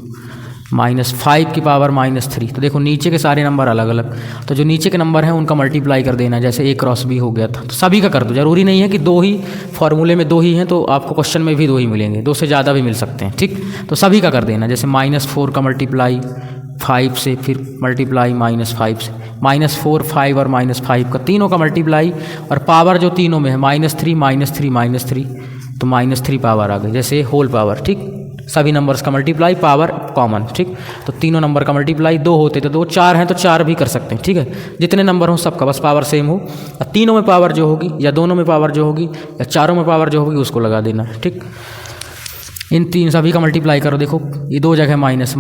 -5 की पावर -3। तो देखो नीचे के सारे नंबर अलग अलग, तो जो नीचे के नंबर हैं उनका मल्टीप्लाई कर देना, जैसे a क्रॉस b हो गया था, तो सभी का कर दो, ज़रूरी नहीं है कि 2 ही फॉर्मूले में 2 ही हैं, तो आपको क्वेश्चन में भी 2 ही मिलेंगे, 2 से ज़्यादा भी मिल सकते हैं, ठीक। तो सभी का कर देना, जैसे -4 का मल्टीप्लाई 5 से, फिर मल्टीप्लाई -5 से, -4 5 और -5 का तीनों का मल्टीप्लाई, और पावर जो तीनों में है -3 -3 तो -3 पावर आ गई, जैसे होल पावर, ठीक। सभी नंबर्स का मल्टीप्लाई, पावर कॉमन, ठीक। तो तीनों नंबर का मल्टीप्लाई 2 होते तो 2, 4 हैं तो 4 भी कर सकते हैं, ठीक है। जितने नंबर हों सबका बस पावर सेम हो, तीनों में पावर जो होगी या दोनों में पावर जो होगी या चारों में पावर जो होगी उसको लगा देना, ठीक। इन तीन सभी का मल्टीप्लाई करो, देखो ये 2 जगह माइनस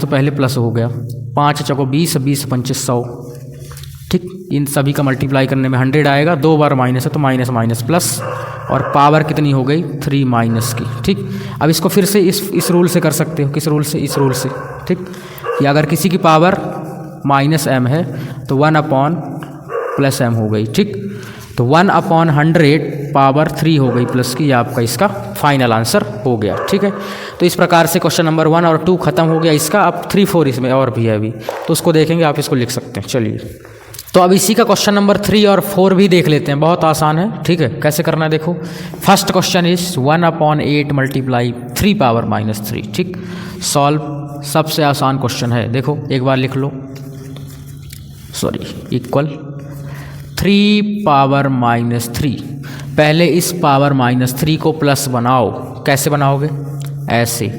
तो पहले प्लस हो गया, 5 चौको 20 20 25 100, ठीक। इन सभी का मल्टीप्लाई करने में 100 आएगा, 2 बार माइनस है तो माइनस प्लस, और पावर कितनी हो गई 3 माइनस की, ठीक। अब इसको फिर से इस रूल से कर सकते हो, किस रूल से, इस रूल से, ठीक। कि अगर किसी की पावर -m है तो 1/+m हो गई, ठीक। तो 1/100 पावर 3 हो गई प्लस की, आपका इसका फाइनल आंसर हो गया, ठीक है। तो इस प्रकार से क्वेश्चन नंबर 1 और 2 खत्म हो गया इसका। अब 3 4 इसमें और भी है अभी, तो उसको देखेंगे, आप इसको लिख सकते हैं। चलिए तो अब इसी का क्वेश्चन नंबर 3 और 4 भी देख लेते हैं, बहुत आसान है, ठीक है। कैसे करना है देखो, first question is 1/8 multiply 3 power -3, ठीक। सॉल्व, सबसे आसान क्वेश्चन है, देखो एक बार लिख लो, इक्वल 3 पावर -3, पहले इस पावर -3 को प्लस बनाओ, कैसे बनाओगे, ऐसे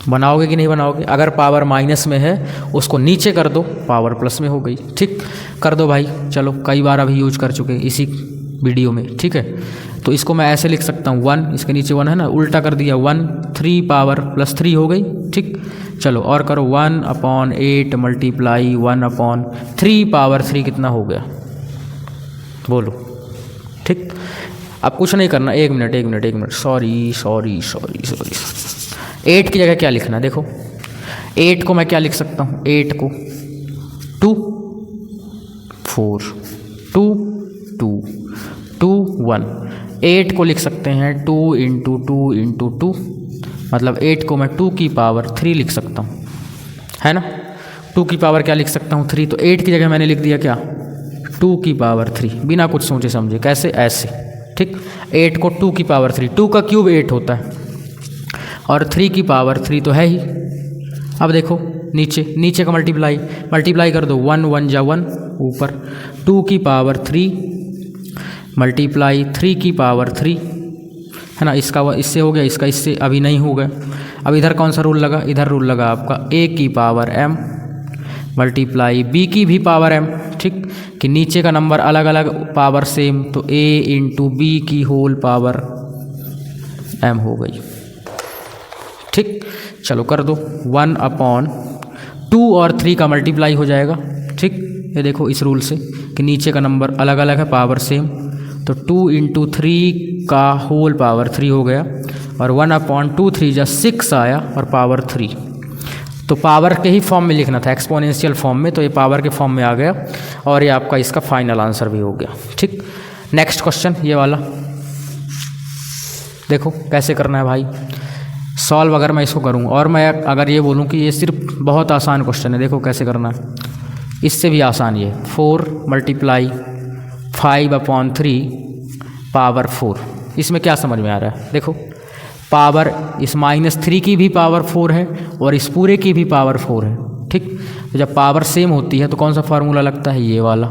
बनाओगे कि नहीं बनाओगे। अगर पावर माइनस में है उसको नीचे कर दो, पावर प्लस में हो गई, ठीक। कर दो भाई, चलो कई बार अभी यूज कर चुके इसी वीडियो में, ठीक है। तो इसको मैं ऐसे लिख सकता हूँ 1, इसके नीचे 1 है ना, उल्टा कर दिया 1, 3 पावर +3 हो गई, ठीक। चलो और करो 1/8 मल्टीप्लाई 1/3 पावर 3 कितना हो गया, बोलो, ठीक। अब कुछ नहीं करना, एक मिनट, सॉरी 8 की जगह क्या लिखना, देखो 8 को मैं क्या लिख सकता हूँ, 8 को 2 4 2 2 2 1, 8 को लिख सकते हैं 2 × 2 × 2, मतलब 8 को मैं 2 की पावर 3 लिख सकता हूँ, है ना। 2 की पावर क्या लिख सकता हूँ 3, तो 8 की जगह मैंने लिख दिया क्या 2 की पावर 3, बिना कुछ सोचे समझे, कैसे, ऐसे, ठीक। 8 को 2 की पावर 3, 2 का क्यूब 8 होता है और 3 की पावर 3 तो है ही। अब देखो नीचे का मल्टीप्लाई कर दो, 1 1 जा 1 ऊपर, 2 की पावर 3 मल्टीप्लाई 3 की पावर 3, है ना, इसका इससे हो गया, इसका इससे अभी नहीं हो गया। अब इधर कौन सा रूल लगा, इधर रूल लगा आपका a की पावर m मल्टीप्लाई b की भी पावर m, ठीक, कि नीचे का नंबर अलग अलग पावर सेम, तो a इंटू बी की होल पावर m हो गई, ठीक। चलो कर दो, 1/2 और 3 का मल्टीप्लाई हो जाएगा, ठीक। ये देखो इस रूल से कि नीचे का नंबर अलग अलग है, पावर सेम, तो 2 इंटू 3 का होल पावर 3 हो गया, और 1/2 3 जा 6 आया और पावर 3। तो पावर के ही फॉर्म में लिखना था, एक्सपोनेंशियल फॉर्म में, तो ये पावर के फॉर्म में आ गया, और ये आपका इसका फाइनल आंसर भी हो गया, ठीक। नेक्स्ट क्वेश्चन ये वाला देखो कैसे करना है भाई सॉल्व। अगर मैं इसको करूँ और मैं अगर ये बोलूँ कि ये सिर्फ बहुत आसान क्वेश्चन है, देखो कैसे करना है, इससे भी आसान ये 4 मल्टीप्लाई 5/3 पावर 4। इसमें क्या समझ में आ रहा है, देखो पावर इस -3 की भी पावर 4 है और इस पूरे की भी पावर 4 है, ठीक। तो जब पावर सेम होती है तो कौन सा फार्मूला लगता है, ये वाला।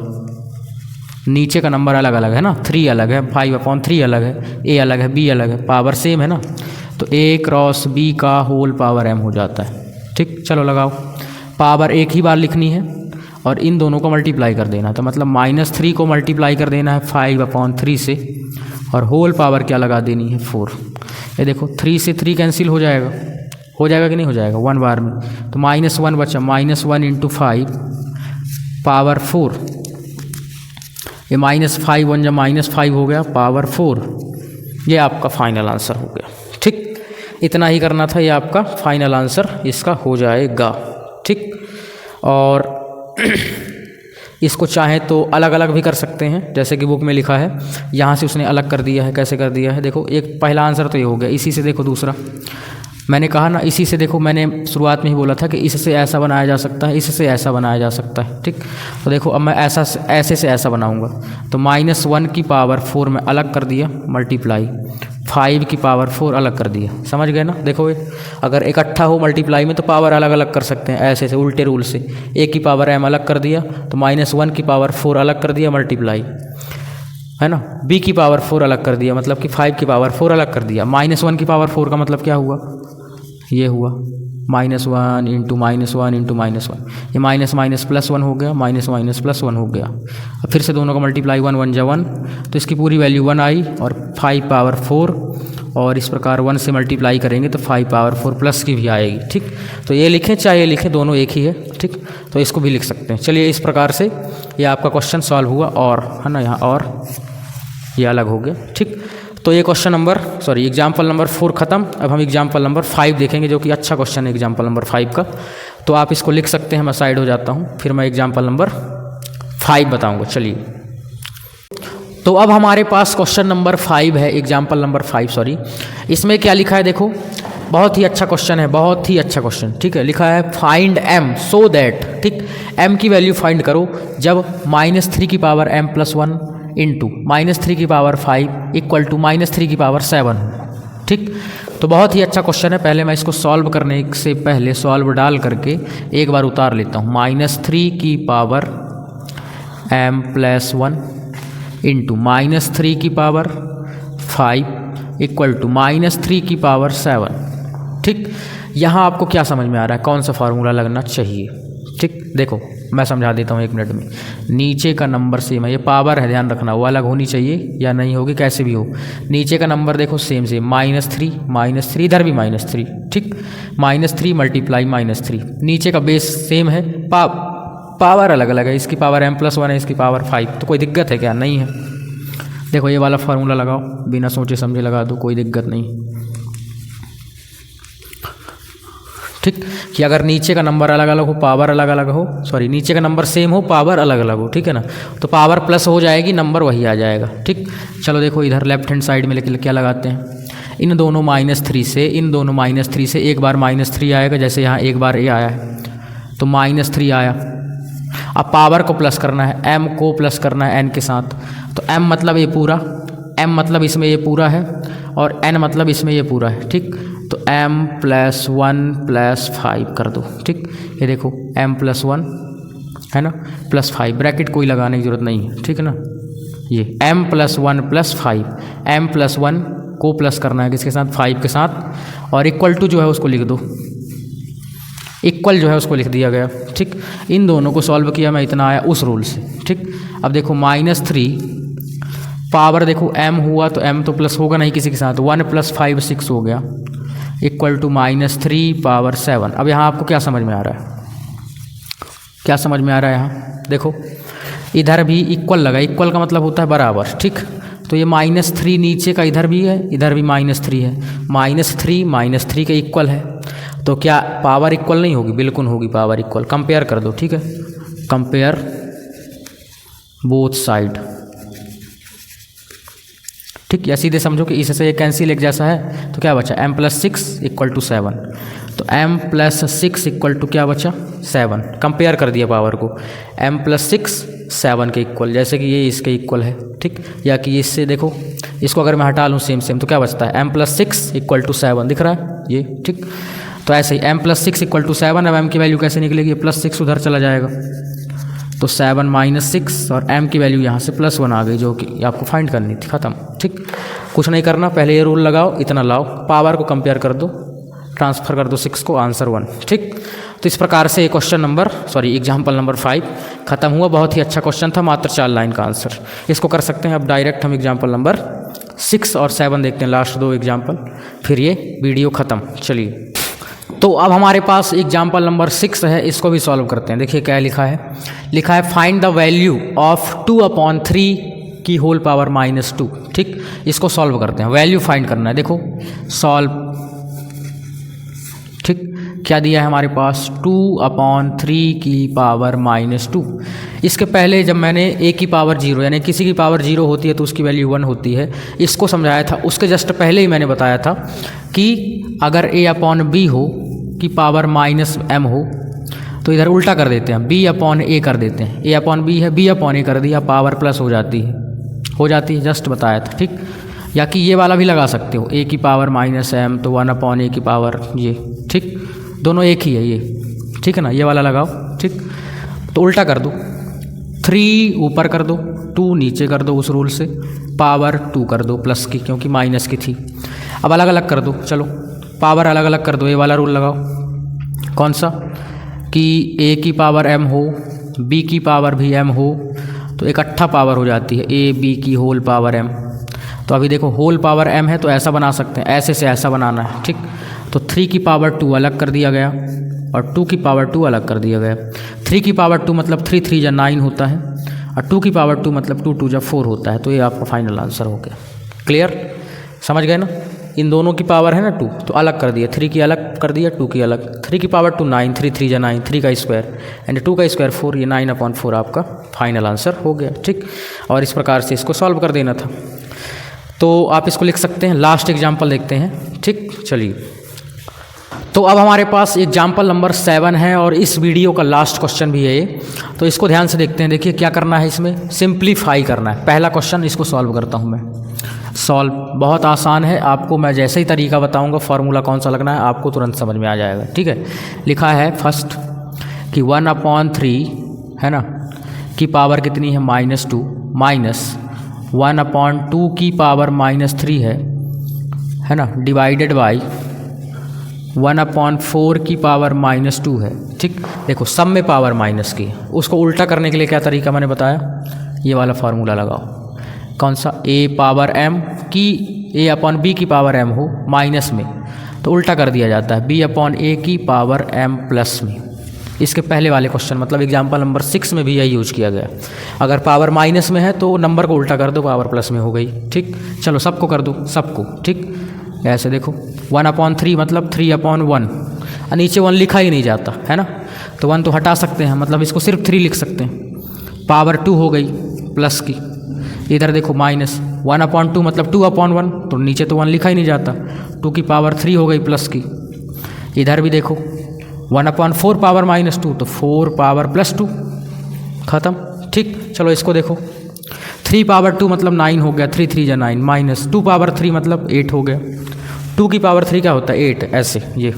नीचे का नंबर अलग अलग है ना, 3 अलग है, 5/3 अलग है, a अलग है, b अलग है, पावर सेम है ना, तो a क्रॉस b का होल पावर m हो जाता है, ठीक। चलो लगाओ, पावर एक ही बार लिखनी है और इन दोनों को मल्टीप्लाई कर देना, तो मतलब -3 को मल्टीप्लाई कर देना है 5/3 से, और होल पावर क्या लगा देनी है 4। ये देखो 3 से 3 कैंसिल हो जाएगा कि नहीं हो जाएगा 1 बार में, तो -1 बचा, -1 इंटू 5 पावर 4, ये -5 1 जब -5 हो गया पावर 4, ये आपका फाइनल आंसर हो गया, ठीक। इतना ही करना था, ये आपका फाइनल आंसर इसका हो जाएगा, ठीक। और इसको चाहें तो अलग अलग भी कर सकते हैं, जैसे कि बुक में लिखा है, यहाँ से उसने अलग कर दिया है। कैसे कर दिया है, देखो एक पहला आंसर तो ये हो गया, इसी से देखो दूसरा, मैंने कहा ना इसी से, देखो मैंने शुरुआत में ही बोला था कि इससे ऐसा बनाया जा सकता है, इससे ऐसा बनाया जा सकता है, ठीक। तो देखो अब मैं ऐसे से ऐसा बनाऊंगा, तो -1 की पावर 4 में अलग कर दिया, मल्टीप्लाई 5 की पावर 4 अलग कर दिया, समझ गए ना। देखो ये अगर इकट्ठा हो मल्टीप्लाई में तो पावर अलग अलग कर सकते हैं, ऐसे से उल्टे रूल से। a की पावर m अलग कर दिया, तो -1 की पावर 4 अलग कर दिया, मल्टीप्लाई, है ना, b की पावर 4 अलग कर दिया, मतलब कि 5 की पावर 4 अलग कर दिया। -1 की पावर 4 का मतलब क्या हुआ, ये हुआ -1 इंटू -1 इंटू -1, ये माइनस माइनस प्लस 1 हो गया, माइनस माइनस प्लस 1 हो गया। अब फिर से दोनों का मल्टीप्लाई 1 1 जा 1, तो इसकी पूरी वैल्यू 1 आई, और 5 पावर 4, और इस प्रकार 1 से मल्टीप्लाई करेंगे तो 5 पावर 4 प्लस की भी आएगी, ठीक। तो ये लिखें चाहे ये लिखें, दोनों एक ही है, ठीक। तो इसको भी लिख सकते हैं। चलिए इस प्रकार से ये आपका क्वेश्चन सॉल्व हुआ, और है ना यहाँ और ये अलग हो गया, ठीक। तो ये क्वेश्चन नंबर एग्जाम्पल नंबर 4 ख़त्म। अब हम एग्जाम्पल नंबर 5 देखेंगे, जो कि अच्छा क्वेश्चन है एग्जाम्पल नंबर 5 का। तो आप इसको लिख सकते हैं, मैं साइड हो जाता हूँ, फिर मैं एग्जाम्पल नंबर 5 बताऊँगा। चलिए, तो अब हमारे पास क्वेश्चन नंबर 5 है, एग्जाम्पल नंबर 5 इसमें क्या लिखा है, देखो बहुत ही अच्छा क्वेश्चन है, बहुत ही अच्छा क्वेश्चन, ठीक है। लिखा है फाइंड m सो दैट, ठीक, m की वैल्यू फाइंड करो जब -3 की पावर m + 1 इंटू -3 की पावर 5 इक्वल टू -3 की पावर 7, ठीक। तो बहुत ही अच्छा क्वेश्चन है। पहले मैं इसको सॉल्व करने से पहले सॉल्व डाल करके एक बार उतार लेता हूँ। -3 की पावर m + 1 इंटू -3 की पावर 5 इक्वल टू -3 की पावर 7, ठीक। यहाँ आपको क्या समझ में आ रहा है, कौन सा फार्मूला लगना चाहिए, ठीक। देखो मैं समझा देता हूँ 1 मिनट में। नीचे का नंबर सेम है, ये पावर है, ध्यान रखना, वो अलग होनी चाहिए या नहीं होगी, कैसे भी हो। नीचे का नंबर देखो सेम -3 इधर भी -3, ठीक। -3 मल्टीप्लाई -3, नीचे का बेस सेम है, पावर अलग अलग है, इसकी पावर m + 1 है, इसकी पावर 5, तो कोई दिक्कत है क्या, नहीं है। देखो ये वाला फार्मूला लगाओ, बिना सोचे समझे लगा दो, कोई दिक्कत नहीं, ठीक। कि अगर नीचे का नंबर अलग अलग हो, पावर अलग अलग हो, नीचे का नंबर सेम हो, पावर अलग अलग हो, ठीक है ना, तो पावर प्लस हो जाएगी, नंबर वही आ जाएगा, ठीक। चलो देखो इधर लेफ्ट हैंड साइड में क्या लगाते हैं, इन दोनों -3 से एक बार -3 आएगा, जैसे यहाँ एक बार ये आया है तो -3 आया। अब पावर को प्लस करना है, m को प्लस करना है n के साथ, तो m मतलब ये पूरा, m मतलब इसमें ये पूरा है, और n मतलब इसमें ये पूरा है, ठीक। तो m + 1 + 5 कर दो, ठीक। ये देखो m + 1 है ना +5, ब्रैकेट कोई लगाने की जरूरत नहीं है, ठीक है ना। ये m + 1 + 5, m + 1 को प्लस करना है किसके साथ, 5 के साथ, और इक्वल टू जो है उसको लिख दो, इक्वल जो है उसको लिख दिया गया। ठीक, इन दोनों को सॉल्व किया मैं, इतना आया उस रूल से। ठीक, अब देखो -3 पावर देखो m हुआ तो m तो प्लस होगा नहीं किसी के साथ, 1 + 5 6 हो गया, इक्वल टू -3 पावर 7। अब यहाँ आपको क्या समझ में आ रहा है, क्या समझ में आ रहा है? यहाँ देखो इधर भी इक्वल लगा, इक्वल का मतलब होता है बराबर। ठीक, तो ये -3 नीचे का इधर भी है, इधर भी -3 है, -3 के इक्वल है, तो क्या पावर इक्वल नहीं होगी? बिल्कुल होगी पावर इक्वल। कंपेयर कर दो, ठीक है, कंपेयर बोथ साइड। ठीक, या सीधे समझो कि इससे ये कैंसिल एक जैसा है, तो क्या बचा m + 6 = 7, तो m + 6 = क्या बचा 7। कंपेयर कर दिया पावर को, m + 6 7 के इक्वल, जैसे कि ये इसके इक्वल है। ठीक, या कि इससे देखो, इसको अगर मैं हटा लूँ सेम तो क्या बचता है, m + 6 = 7 दिख रहा है ये। ठीक, तो ऐसे ही m + 6 = 7। अब m की वैल्यू कैसे निकलेगी, +6 उधर चला जाएगा, तो 7 - 6 और m की वैल्यू यहाँ से +1 आ गई, जो कि आपको फाइंड करनी थी। ख़त्म। ठीक, कुछ नहीं करना, पहले ये रूल लगाओ, इतना लाओ, पावर को कंपेयर कर दो, ट्रांसफ़र कर दो 6 को, आंसर 1। ठीक, तो इस प्रकार से एग्जाम्पल नंबर 5 खत्म हुआ। बहुत ही अच्छा क्वेश्चन था, मात्र 4 लाइन का आंसर। इसको कर सकते हैं। अब डायरेक्ट हम एग्जाम्पल नंबर 6 और 7 देखते हैं, लास्ट 2 एग्जाम्पल, फिर ये वीडियो ख़त्म। चलिए, तो अब हमारे पास एग्जाम्पल नंबर 6 है, इसको भी सॉल्व करते हैं। देखिए क्या लिखा है, फाइंड द वैल्यू ऑफ 2/3 की होल पावर -2। ठीक, इसको सॉल्व करते हैं, वैल्यू फाइंड करना है। देखो सॉल्व, ठीक, क्या दिया है हमारे पास, 2/3 की पावर -2। इसके पहले जब मैंने a की पावर 0, यानी किसी की पावर 0 होती है तो उसकी वैल्यू 1 होती है, इसको समझाया था। उसके जस्ट पहले ही मैंने बताया था कि अगर a/b हो की पावर -m हो तो इधर उल्टा कर देते हैं, b/a कर देते हैं। a/b है, b/a कर दिया, पावर प्लस हो जाती है, जस्ट बताया था। ठीक, या कि ये वाला भी लगा सकते हो, a की पावर -m तो 1/a की पावर ये। ठीक, दोनों एक ही है ये, ठीक है ना, ये वाला लगाओ। ठीक, तो उल्टा कर दो, 3 ऊपर कर दो, 2 नीचे कर दो, उस रूल से पावर 2 कर दो प्लस की, क्योंकि माइनस की थी। अब अलग अलग कर दो, चलो पावर अलग अलग कर दो, ये वाला रूल लगाओ। कौन सा, कि a की पावर m हो, b की पावर भी m हो, तो इकट्ठा पावर हो जाती है a b की होल पावर m। तो अभी देखो होल पावर m है तो ऐसा बना सकते हैं, ऐसे से ऐसा बनाना है। ठीक, तो 3 की पावर 2 अलग कर दिया गया और 2 की पावर 2 अलग कर दिया गया। 3 की पावर 2 मतलब 3 3 जा 9 होता है, और 2 की पावर 2 मतलब 2 2 जा 4 होता है। तो ये आपका फाइनल आंसर हो गया। क्लियर, समझ गए ना? इन दोनों की पावर है ना 2, तो अलग कर दिया, 3 की अलग कर दिया, 2 की अलग। 3 की पावर 2 9, 3 3 जा 9, 3 का स्क्वायर एंड 2 का स्क्वायर 4, ये 9/4 आपका फाइनल आंसर हो गया। ठीक, और इस प्रकार से इसको सॉल्व कर देना था, तो आप इसको लिख सकते हैं। लास्ट एग्जाम्पल देखते हैं। ठीक, चलिए, तो अब हमारे पास एग्जाम्पल नंबर 7 है और इस वीडियो का लास्ट क्वेश्चन भी है ये, तो इसको ध्यान से देखते हैं। देखिए क्या करना है, इसमें सिंप्लीफाई करना है। पहला क्वेश्चन, इसको सॉल्व करता हूँ मैं। सॉल्व बहुत आसान है, आपको मैं जैसे ही तरीका बताऊंगा, फार्मूला कौन सा लगना है आपको तुरंत समझ में आ जाएगा। ठीक है, लिखा है फर्स्ट कि 1/3 है ना, की पावर कितनी है -2, माइनस 1/2 की पावर -3 है ना, डिवाइडेड बाई 1/4 की पावर -2 है। ठीक, देखो सब में पावर माइनस की, उसको उल्टा करने के लिए क्या तरीका मैंने बताया, ये वाला फार्मूला लगाओ। कौन सा, a पावर m की a/b की पावर m हो माइनस में, तो उल्टा कर दिया जाता है b/a की पावर m प्लस में। इसके पहले वाले क्वेश्चन मतलब एग्जाम्पल नंबर 6 में भी यही यूज किया गया। अगर पावर माइनस में है तो नंबर को उल्टा कर दो, पावर प्लस में हो गई। ठीक, चलो सबको कर दो, सबको। ठीक, ऐसे देखो 1/3 मतलब 3/1, और नीचे 1 लिखा ही नहीं जाता है ना, तो 1 तो हटा सकते हैं, मतलब इसको सिर्फ 3 लिख सकते हैं। पावर 2 हो गई प्लस की, इधर देखो माइनस 1/2 मतलब 2/1, तो नीचे तो 1 लिखा ही नहीं जाता। 2 की पावर 3 हो गई प्लस की, इधर भी देखो 1/4 पावर -2, तो 4 पावर +2, ख़त्म। ठीक, चलो इसको देखो, 3 पावर 2 मतलब 9 हो गया, 3 3 जा 9, माइनस 2 पावर 3 मतलब 8 हो गया। 2 की पावर 3 क्या होता है 8, ऐसे ये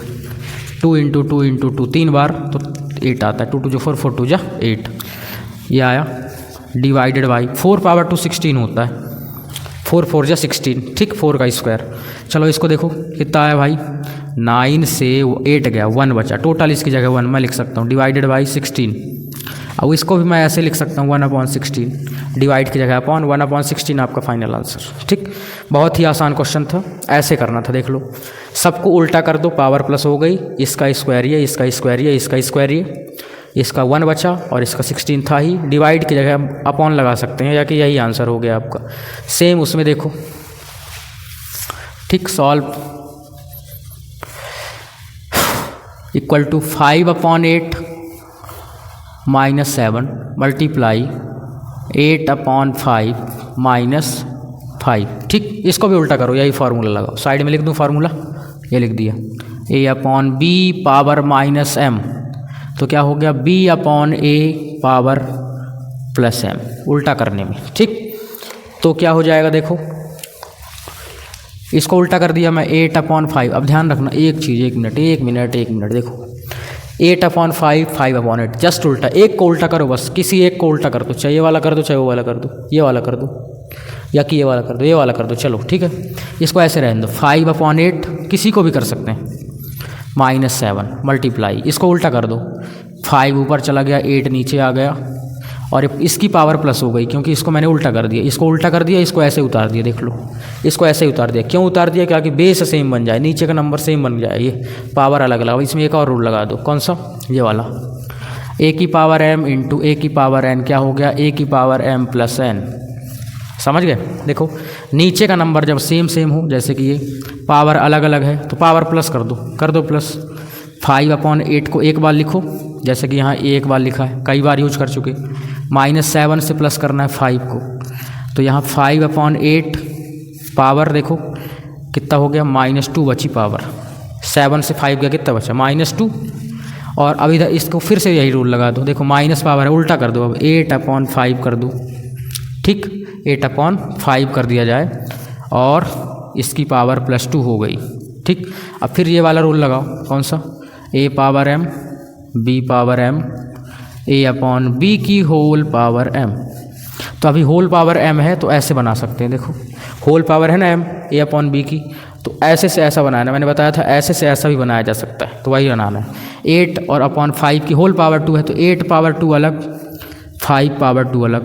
2 × 2 × 2 3 बार तो 8 आता है, 2 2 जो 4 4 2 जा 8, ये आया। डिवाइडेड बाई 4 पावर 2 16 होता है, 4 4 जा 16, ठीक, 4 का स्क्वायर। चलो इसको देखो कितना आया भाई, 9 से 8 गया, 1 बचा, टोटल इसकी जगह 1 मैं लिख सकता हूँ, डिवाइडेड बाई 16। अब इसको भी मैं ऐसे लिख सकता हूँ 1/16, डिवाइड की जगह अपॉन 1/16 आपका फाइनल आंसर। ठीक, बहुत ही आसान क्वेश्चन था, ऐसे करना था। देख लो, सबको उल्टा कर दो, पावर प्लस हो गई, इसका स्क्वायर ये, इसका स्क्वायर ये, इसका स्क्वायर ये, इसका 1 बचा और इसका 16 था ही, डिवाइड की जगह अपॉन लगा सकते हैं, या कि यही आंसर हो गया आपका। सेम उसमें देखो, ठीक, सॉल्व इक्वल टू 5/8 -7 मल्टीप्लाई 8/5 -5। ठीक, इसको भी उल्टा करो, यही फार्मूला लगाओ, साइड में लिख दूँ फार्मूला, ये लिख दिया, a/b पावर -m, तो क्या हो गया b/a पावर प्लस m, उल्टा करने में। ठीक, तो क्या हो जाएगा देखो, इसको उल्टा कर दिया मैं 8/5। अब ध्यान रखना एक चीज़, एक मिनट, देखो 8/5 5/8, जस्ट उल्टा, एक को उल्टा करो बस, किसी एक को उल्टा कर दो, चाहे ये वाला कर दो, चाहे वो वाला कर दो, ये वाला कर दो, या कि ये वाला कर दो, ये वाला कर दो, चलो ठीक है, इसको ऐसे रहने दो। 5/8 किसी को भी कर सकते हैं, -7 मल्टीप्लाई, इसको उल्टा कर दो, 5 ऊपर चला गया, 8 नीचे आ गया, और इसकी पावर प्लस हो गई क्योंकि इसको मैंने उल्टा कर दिया, इसको उल्टा कर दिया, इसको ऐसे उतार दिया, देख लो, इसको ऐसे ही उतार दिया। क्यों उतार दिया? क्या कि बेस सेम बन जाए, नीचे का नंबर सेम बन जाए, ये पावर अलग अलग। इसमें एक और रूल लगा दो, कौन सा? ये वाला, a की पावर m इंटू a की पावर n क्या हो गया, a की पावर m प्लस n। समझ गए? देखो नीचे का नंबर जब सेम हो, जैसे कि ये पावर अलग अलग है तो पावर प्लस कर दो प्लस। 5/8 को एक बार लिखो, जैसे कि यहाँ एक बार लिखा है, कई बार यूज कर चुके। -7 से प्लस करना है 5 को, तो यहाँ 5/8 पावर देखो कितना हो गया, -2 बची पावर, 7 से 5 गया, कितना बचा, -2। और अब इधर इसको फिर से यही रूल लगा दो, देखो माइनस पावर है, उल्टा कर दो, अब 8/5 कर दो। ठीक, 8/5 कर दिया जाए और इसकी पावर +2 हो गई। ठीक, अब फिर ये वाला रूल लगाओ, कौन सा, a power m b power m a/b की होल पावर m। तो अभी होल पावर m है तो ऐसे बना सकते हैं, देखो होल पावर है ना m, a/b की, तो ऐसे से ऐसा बनाना, मैंने बताया था ऐसे से ऐसा भी बनाया जा सकता है, तो वही बनाना है। 8 और अपॉन 5 की होल पावर 2 है, तो 8 पावर 2 अलग, 5 पावर 2 अलग।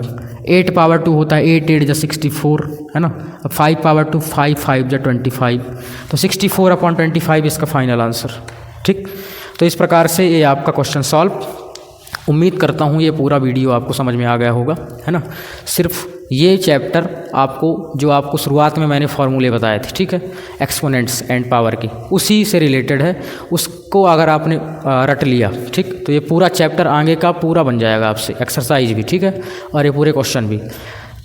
8 पावर 2 होता है 8 8 जा 64, है ना। अब 5 पावर 2 5 5 जा 25, तो 64/25 इसका फाइनल आंसर। ठीक, तो इस प्रकार से ये आपका क्वेश्चन सॉल्व। उम्मीद करता हूँ ये पूरा वीडियो आपको समझ में आ गया होगा, है ना। सिर्फ ये चैप्टर आपको, जो आपको शुरुआत में मैंने फॉर्मूले बताए थे, ठीक है, एक्सपोनेंट्स एंड पावर की, उसी से रिलेटेड है। उसको अगर आपने रट लिया, ठीक, तो ये पूरा चैप्टर आगे का पूरा बन जाएगा आपसे, एक्सरसाइज भी, ठीक है, और ये पूरे क्वेश्चन भी।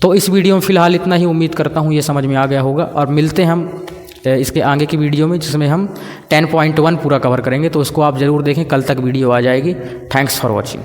तो इस वीडियो में फ़िलहाल इतना ही, उम्मीद करता हूँ ये समझ में आ गया होगा, और मिलते हैं हम इसके आगे की वीडियो में, जिसमें हम 10.1 पूरा कवर करेंगे, तो उसको आप ज़रूर देखें, कल तक वीडियो आ जाएगी। Thanks for watching.